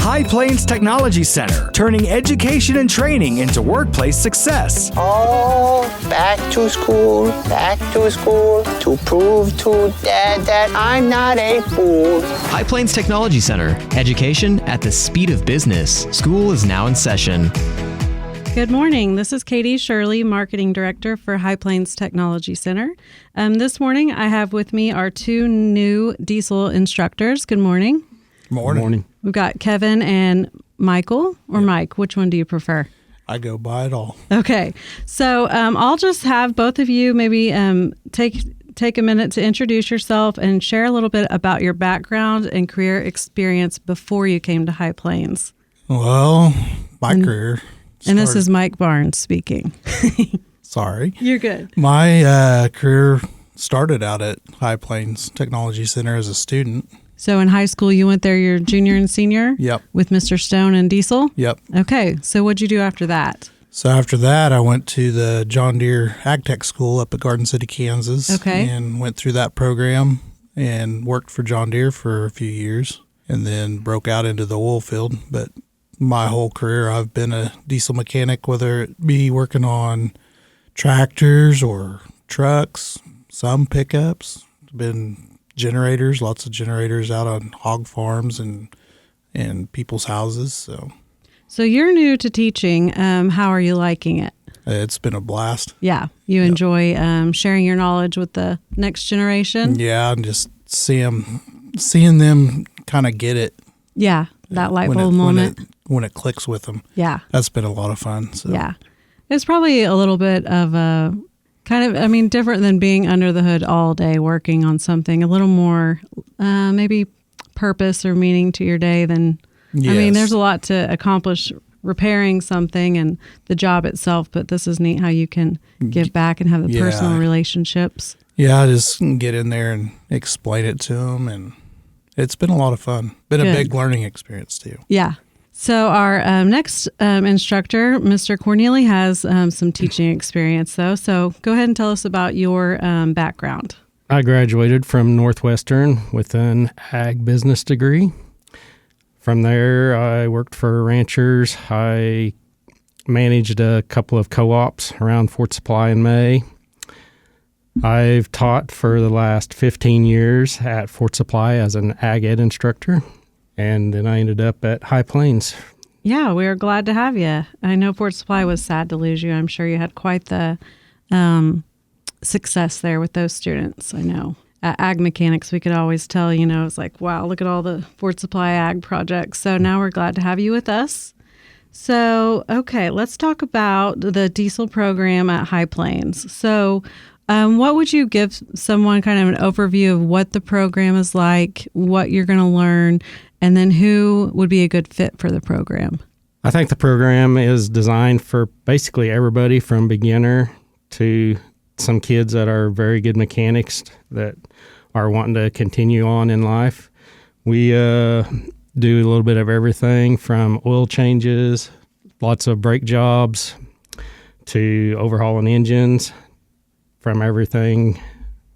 High Plains Technology Center, turning education and training into workplace success. Oh, back to school, to prove to Dad that I'm not a fool. High Plains Technology Center, education at the speed of business. School is now in session. Good morning. This is Katie Shirley, Marketing Director for High Plains Technology Center. This morning, I have with me our two new diesel instructors. Good morning. Morning. We've got Kevin and Michael, or Mike. Which one do you prefer? I go by it all. Okay. So I'll just have both of you maybe take a minute to introduce yourself and share a little bit about your background and career experience before you came to High Plains. Well, my career And this is Mike Barnes speaking. Sorry. You're good. My career started out at High Plains Technology Center as a student. So in high school, you went there your junior and senior? Yep. With Mr. Stone and Diesel? Yep. Okay. So what'd you do after that? So after that, I went to the John Deere Ag Tech School up at Garden City, Kansas. Okay. And went through that program and worked for John Deere for a few years and then broke out into the oil field. But my whole career, I've been a diesel mechanic, whether it be working on tractors or trucks, some pickups, been generators, lots of generators out on hog farms and people's houses. So you're new to teaching. How are you liking it? it's been a blast. Yeah. You enjoy sharing your knowledge with the next generation? Yeah, and just seeing them kind of get it. Yeah. That light bulb moment. When it clicks with them. Yeah. That's been a lot of fun. So. Yeah. It's probably a little bit of a different than being under the hood all day working on something, a little more maybe purpose or meaning to your day than, Yes. there's a lot to accomplish repairing something and the job itself, but this is neat how you can give back and have the personal relationships. Yeah, I just get in there and explain it to them, and it's been a lot of fun. Been Good. a big learning experience too. Yeah. So our next instructor, Mr. Kornele, has some teaching experience, though. So go ahead and tell us about your background. I graduated from Northwestern with an ag business degree. From there, I worked for ranchers. I managed a couple of co-ops around Fort Supply in May. I've taught for the last 15 years at Fort Supply as an ag ed instructor. And then I ended up at High Plains. Yeah, we are glad to have you. I know Fort Supply was sad to lose you. I'm sure you had quite the success there with those students. I know. At Ag Mechanics, we could always tell, it's like, wow, look at all the Fort Supply ag projects. So now we're glad to have you with us. So, okay, let's talk about the diesel program at High Plains. So what would you give someone kind of an overview of what the program is like, what you're going to learn, and then who would be a good fit for the program? I think the program is designed for basically everybody from beginner to some kids that are very good mechanics that are wanting to continue on in life. We do a little bit of everything from oil changes, lots of brake jobs, to overhauling engines, from everything.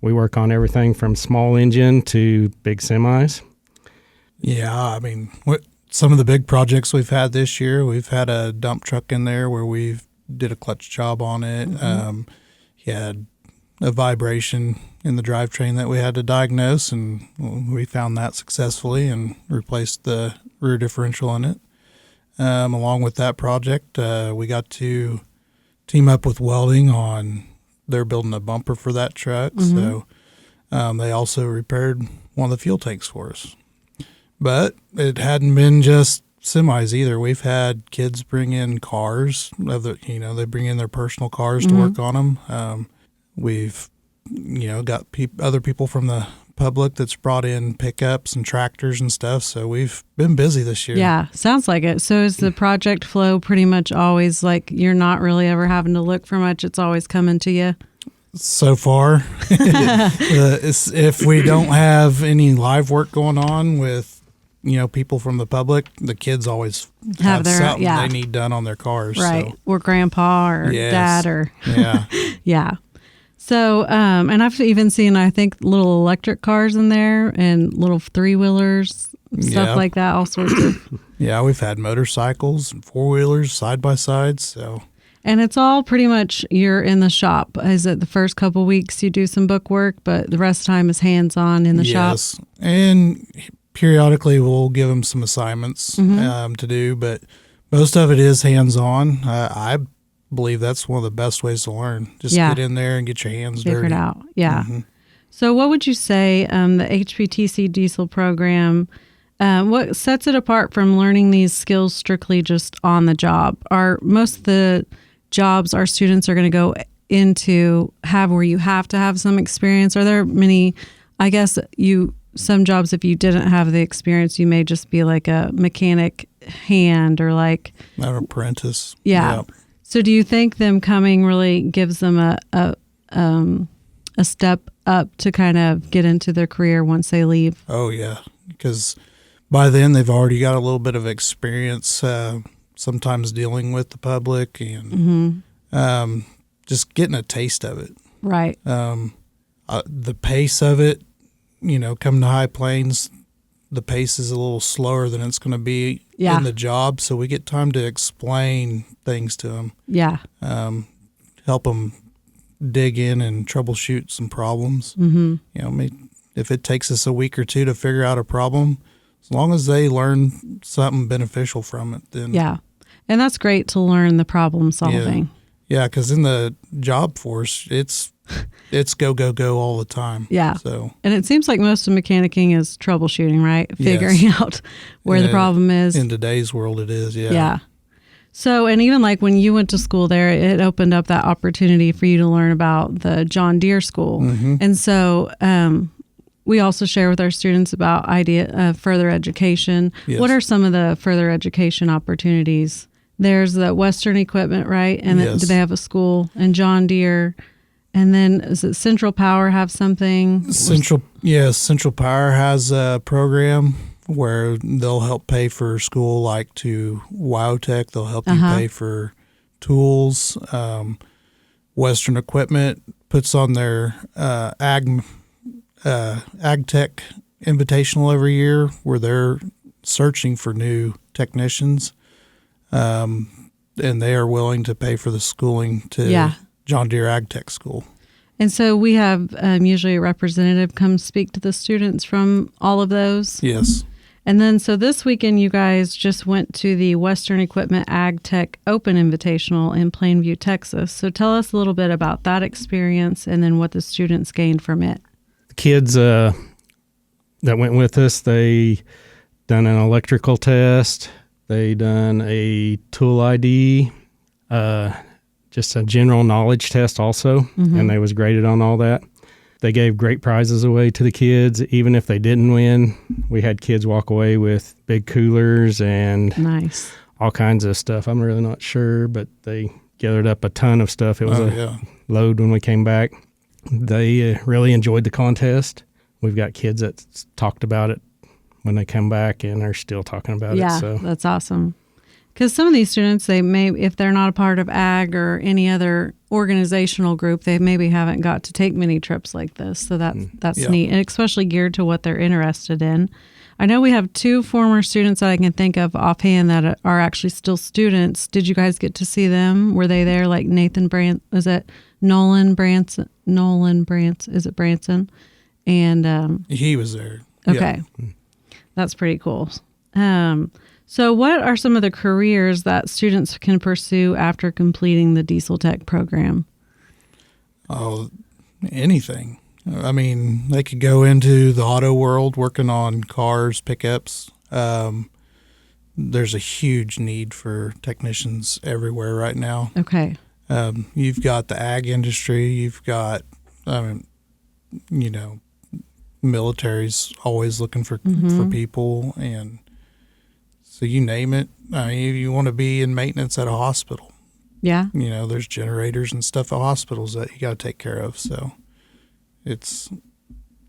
We work on everything from small engine to big semis. Yeah, some of the big projects we've had this year, we've had a dump truck in there where we've did a clutch job on it. Mm-hmm. He had a vibration in the drivetrain that we had to diagnose, and we found that successfully and replaced the rear differential in it. Along with that project, we got to team up with welding on, they're building a bumper for that truck. Mm-hmm. So they also repaired one of the fuel tanks for us. But it hadn't been just semis either. We've had kids bring in cars. They bring in their personal cars to work on them. We've, got other people from the public that's brought in pickups and tractors and stuff. So we've been busy this year. Yeah, sounds like it. So is the project flow pretty much always like you're not really ever having to look for much? It's always coming to you? So far, if we don't have any live work going on with people from the public, the kids always have something they need done on their cars. Right. So. Or grandpa or dad or. Yeah. Yeah. So, and I've even seen, I think, little electric cars in there and little 3-wheelers, stuff like that, all sorts of Yeah, we've had motorcycles and four-wheelers side by side. So, And it's all pretty much you're in the shop. Is it the first couple weeks you do some book work, but the rest of the time is hands-on in the shop? yes. And periodically we'll give them some assignments to do, but most of it is hands-on. I believe that's one of the best ways to learn. Just get in there and get your hands Figure dirty. it out. Yeah. So what would you say the HPTC diesel program, what sets it apart from learning these skills strictly just on the job? Are most of the jobs our students are going to go into where you have to have some experience? Are there many, I guess some jobs, if you didn't have the experience, you may just be like a mechanic hand or like An apprentice. Yeah. Yep. So do you think them coming really gives them a step up to kind of get into their career once they leave? Oh, yeah. Because by then they've already got a little bit of experience, sometimes dealing with the public and just getting a taste of it. Right. The pace of it, coming to High Plains, the pace is a little slower than it's going to be in the job. So we get time to explain things to them. Yeah. Help them dig in and troubleshoot some problems. If it takes us a week or two to figure out a problem, as long as they learn something beneficial from it, then Yeah. And that's great to learn the problem solving. Yeah, because in the job force, it's go, go, go all the time. Yeah. So And it seems like most of mechanicking is troubleshooting, right? Figuring out where the problem is. in today's world, it is. Yeah. Yeah. So, and even like when you went to school there, it opened up that opportunity for you to learn about the John Deere school. And so we also share with our students about further education. Yes. What are some of the further education opportunities? There's the Western Equipment, right? And then, do they have a school? And John Deere. And then is it Central Power have something? Central Power has a program where they'll help pay for school, like to WowTech. They'll help you pay for tools. Western Equipment puts on their Ag Tech Invitational every year, where they're searching for new technicians, and they are willing to pay for the schooling to John Deere Ag Tech School. And so we have usually a representative come speak to the students from all of those. Yes. And then so this weekend you guys just went to the Western Equipment Ag Tech Open Invitational in Plainview, Texas. So tell us a little bit about that experience and then what the students gained from it. The kids that went with us, they done an electrical test. They done a tool ID, just a general knowledge test also, and they was graded on all that. They gave great prizes away to the kids. Even if they didn't win, we had kids walk away with big coolers and all kinds of stuff. I'm really not sure, but they gathered up a ton of stuff. It was a load when we came back. They really enjoyed the contest. We've got kids that talked about it when they come back and are still talking about it. So that's awesome. Because some of these students, they may, if they're not a part of ag or any other organizational group, they maybe haven't got to take many trips like this. So that's neat, and especially geared to what they're interested in. I know we have two former students that I can think of offhand that are actually still students. Did you guys get to see them? Were they there? Like Nathan Branson, is it Nolan Branson? Is it Branson? And he was there. Okay, that's pretty cool. So what are some of the careers that students can pursue after completing the Diesel Tech program? Oh, anything. I mean, they could go into the auto world working on cars, pickups. There's a huge need for technicians everywhere right now. Okay. You've got the ag industry. You've got, military's always looking for people, and so you name it. You want to be in maintenance at a hospital. Yeah. There's generators and stuff at hospitals that you got to take care of. So it's,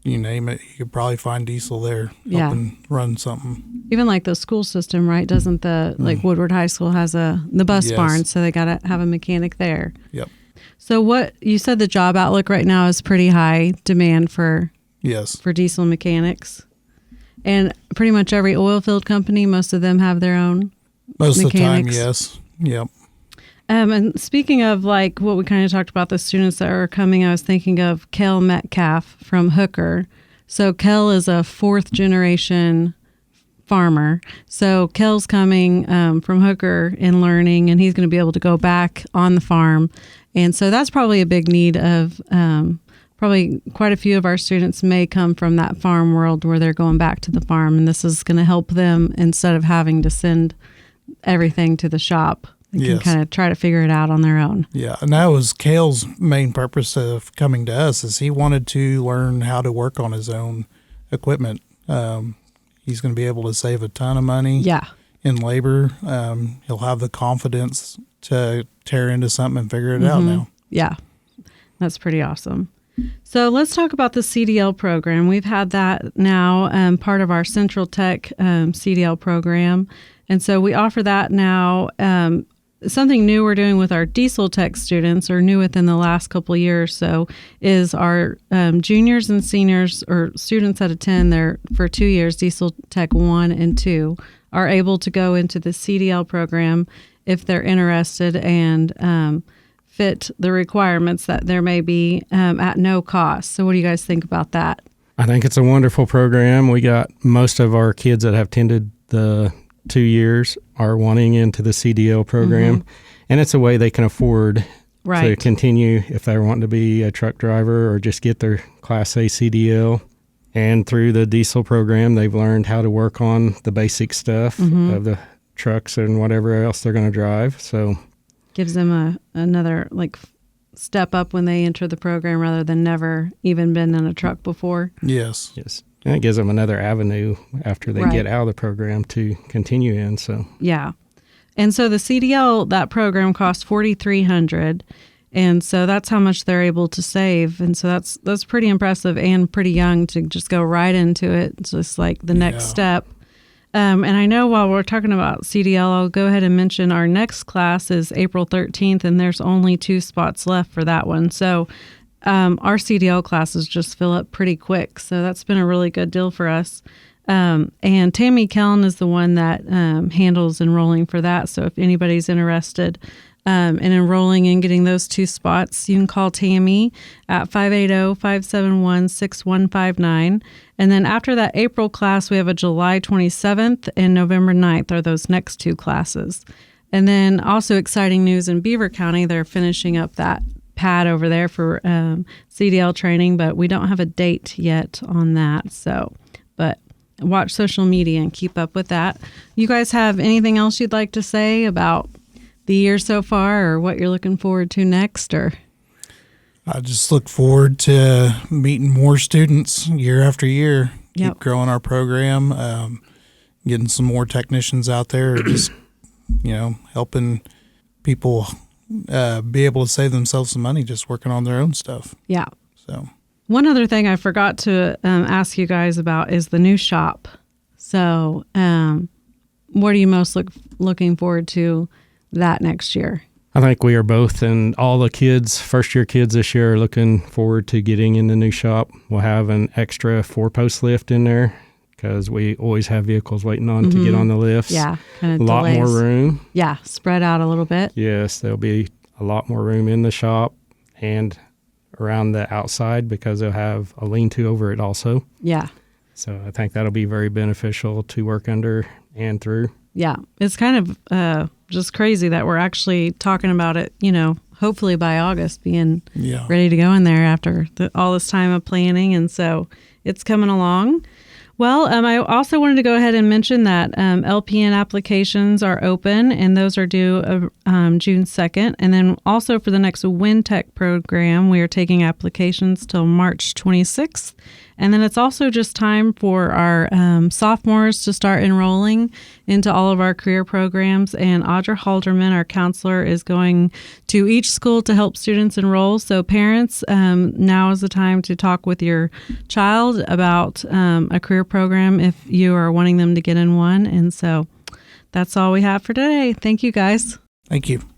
you name it, you could probably find diesel there helping run something. Even like the school system, right? Doesn't like Woodward High School has the bus barn, so they got to have a mechanic there. Yep. So what you said, the job outlook right now is pretty high demand for Yes. for diesel mechanics. And pretty much every oil field company, most of them have their own Most mechanics. of the time, yes. Yep. And speaking of like what we kind of talked about, the students that are coming, I was thinking of Kel Metcalf from Hooker. So Kel is a 4th generation farmer. So Kel's coming from Hooker and learning, and he's going to be able to go back on the farm. And so that's probably a big need of probably quite a few of our students may come from that farm world where they're going back to the farm. And this is going to help them instead of having to send everything to the shop. They can kind of try to figure it out on their own. Yeah, and that was Kale's main purpose of coming to us is he wanted to learn how to work on his own equipment. He's going to be able to save a ton of money in labor. He'll have the confidence to tear into something and figure it out now. Yeah, that's pretty awesome. So let's talk about the CDL program. We've had that now part of our Central Tech CDL program. And so we offer that now. Something new we're doing with our Diesel Tech students, or new within the last couple of years, so is our juniors and seniors, or students that attend there for 2 years, Diesel Tech 1 and 2, are able to go into the CDL program if they're interested and fit the requirements that there may be at no cost. So what do you guys think about that? I think it's a wonderful program. We got most of our kids that have attended the 2 years are wanting into the CDL program, and it's a way they can afford to continue if they're wanting to be a truck driver or just get their Class A CDL. And through the diesel program, they've learned how to work on the basic stuff of the trucks and whatever else they're going to drive. So gives them another step up when they enter the program rather than never even been in a truck before. Yes. And it gives them another avenue after they get out of the program to continue in. So yeah. And so the CDL, that program costs $4,300. And so that's how much they're able to save. And so that's pretty impressive and pretty young to just go right into it. It's just like the next step. And I know while we're talking about CDL, I'll go ahead and mention our next class is April 13th, and there's only 2 spots left for that one. So our CDL classes just fill up pretty quick. So that's been a really good deal for us. And Tammy Kellen is the one that handles enrolling for that. So if anybody's interested in enrolling and getting those 2 spots, you can call Tammy at 580-571-6159. And then after that April class, we have a July 27th and November 9th are those next 2 classes. And then also exciting news in Beaver County, they're finishing up that pad over there for CDL training, but we don't have a date yet on that. So, but watch social media and keep up with that. You guys have anything else you'd like to say about the year so far, or what you're looking forward to next? Or I just look forward to meeting more students year after year. Keep growing our program, getting some more technicians out there, just helping people be able to save themselves some money just working on their own stuff. Yeah. So one other thing I forgot to ask you guys about is the new shop. So what are you most looking forward to that next year? I think we are both, and all the kids, first-year kids this year, are looking forward to getting in the new shop. We'll have an extra 4-post lift in there because we always have vehicles waiting on to get on the lifts. Yeah, kind of a lot delays. more room. Yeah, spread out a little bit. Yes, there'll be a lot more room in the shop and around the outside because they'll have a lean-to over it also. Yeah. So I think that'll be very beneficial to work under and through. Yeah, it's kind of just crazy that we're actually talking about it, hopefully by August being ready to go in there after all this time of planning. And so it's coming along. Well, I also wanted to go ahead and mention that LPN applications are open, and those are due June 2nd. And then also for the next WinTech program, we are taking applications till March 26th. And then it's also just time for our sophomores to start enrolling into all of our career programs. And Audra Halderman, our counselor, is going to each school to help students enroll. So parents, now is the time to talk with your child about a career program if you are wanting them to get in one. And so that's all we have for today. Thank you, guys. Thank you.